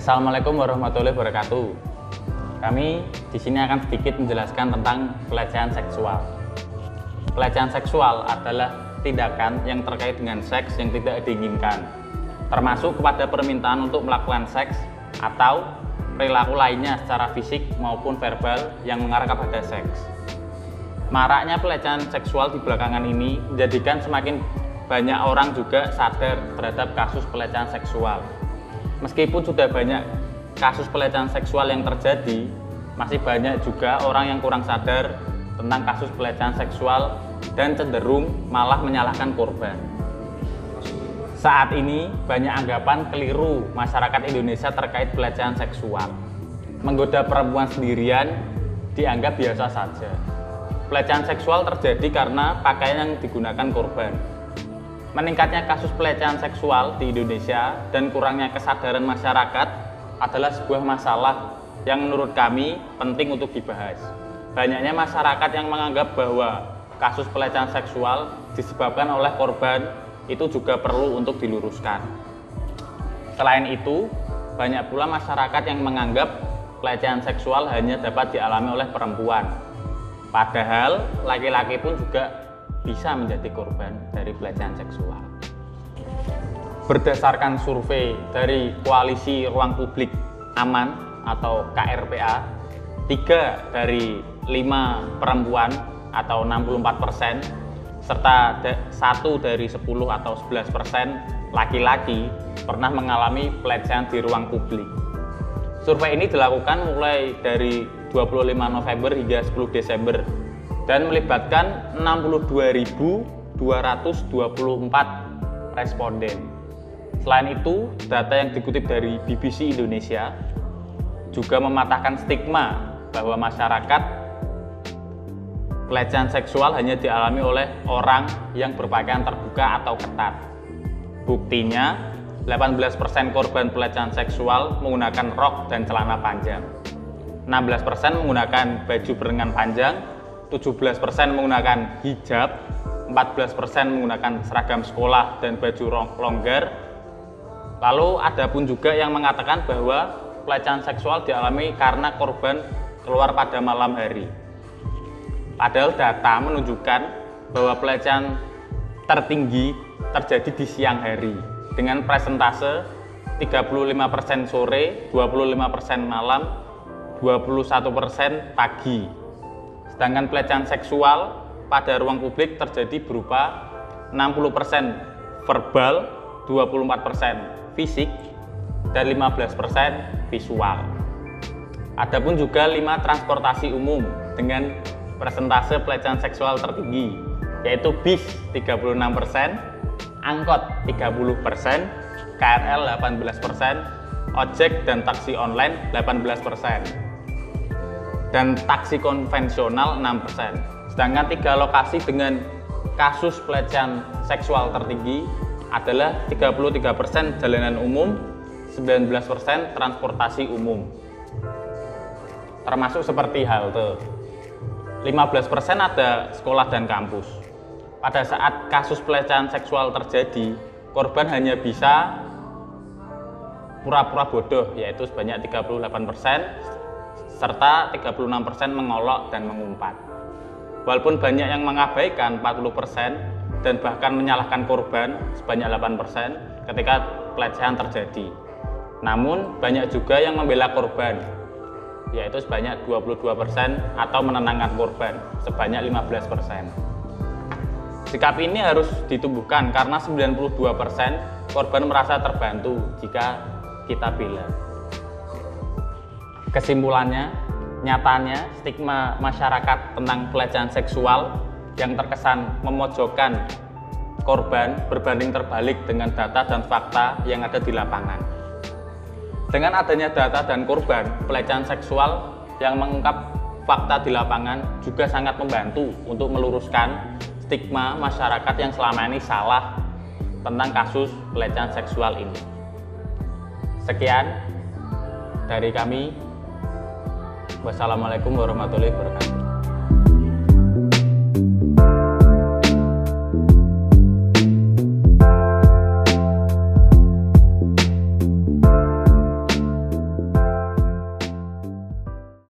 Assalamualaikum warahmatullahi wabarakatuh. Kami di sini akan sedikit menjelaskan tentang pelecehan seksual. Pelecehan seksual adalah tindakan yang terkait dengan seks yang tidak diinginkan, termasuk kepada permintaan untuk melakukan seks atau perilaku lainnya secara fisik maupun verbal yang mengarah kepada seks. Maraknya pelecehan seksual di belakangan ini menjadikan semakin banyak orang juga sadar terhadap kasus pelecehan seksual. Meskipun sudah banyak kasus pelecehan seksual yang terjadi, masih banyak juga orang yang kurang sadar tentang kasus pelecehan seksual dan cenderung malah menyalahkan korban. Saat ini banyak anggapan keliru masyarakat Indonesia terkait pelecehan seksual. Menggoda perempuan sendirian dianggap biasa saja. Pelecehan seksual terjadi karena pakaian yang digunakan korban. Meningkatnya kasus pelecehan seksual di Indonesia dan kurangnya kesadaran masyarakat adalah sebuah masalah yang menurut kami penting untuk dibahas. Banyaknya masyarakat yang menganggap bahwa kasus pelecehan seksual disebabkan oleh korban itu juga perlu untuk diluruskan. Selain itu, banyak pula masyarakat yang menganggap pelecehan seksual hanya dapat dialami oleh perempuan. Padahal laki-laki pun juga bisa menjadi korban dari pelecehan seksual. Berdasarkan survei dari Koalisi Ruang Publik Aman atau KRPA, 3 dari 5 perempuan atau 64% serta 1 dari 10 atau 11% laki-laki pernah mengalami pelecehan di ruang publik. Survei ini dilakukan mulai dari 25 November hingga 10 Desember dan melibatkan 62.224 responden. Selain itu, data yang dikutip dari BBC Indonesia juga mematahkan stigma bahwa masyarakat pelecehan seksual hanya dialami oleh orang yang berpakaian terbuka atau ketat. Buktinya, 18% korban pelecehan seksual menggunakan rok dan celana panjang, 16% menggunakan baju berlengan panjang, 17% menggunakan hijab, 14% menggunakan seragam sekolah dan baju longgar. Lalu ada pun juga yang mengatakan bahwa pelecehan seksual dialami karena korban keluar pada malam hari. Padahal data menunjukkan bahwa pelecehan tertinggi terjadi di siang hari dengan presentase 35% sore, 25% malam, 21% pagi. Sedangkan pelecehan seksual pada ruang publik terjadi berupa 60% verbal, 24% fisik, dan 15% visual. Adapun juga 5 transportasi umum dengan persentase pelecehan seksual tertinggi, yaitu bis 36%, angkot 30%, KRL 18%, ojek dan taksi online 18%. Dan taksi konvensional 6%. Sedangkan 3 lokasi dengan kasus pelecehan seksual tertinggi adalah 33% jalanan umum, 19% transportasi umum. Termasuk seperti halte. 15% ada sekolah dan kampus. Pada saat kasus pelecehan seksual terjadi, korban hanya bisa pura-pura bodoh, yaitu sebanyak 38%, serta 36% mengolok dan mengumpat. Walaupun banyak yang mengabaikan 40% dan bahkan menyalahkan korban sebanyak 8% ketika pelecehan terjadi. Namun banyak juga yang membela korban, yaitu sebanyak 22% atau menenangkan korban sebanyak 15%. Sikap ini harus ditumbuhkan karena 92% korban merasa terbantu jika kita bela. Kesimpulannya, nyatanya stigma masyarakat tentang pelecehan seksual yang terkesan memojokkan korban berbanding terbalik dengan data dan fakta yang ada di lapangan. Dengan adanya data dan korban pelecehan seksual yang mengungkap fakta di lapangan juga sangat membantu untuk meluruskan stigma masyarakat yang selama ini salah tentang kasus pelecehan seksual ini. Sekian dari kami. Wassalamualaikum warahmatullahi wabarakatuh.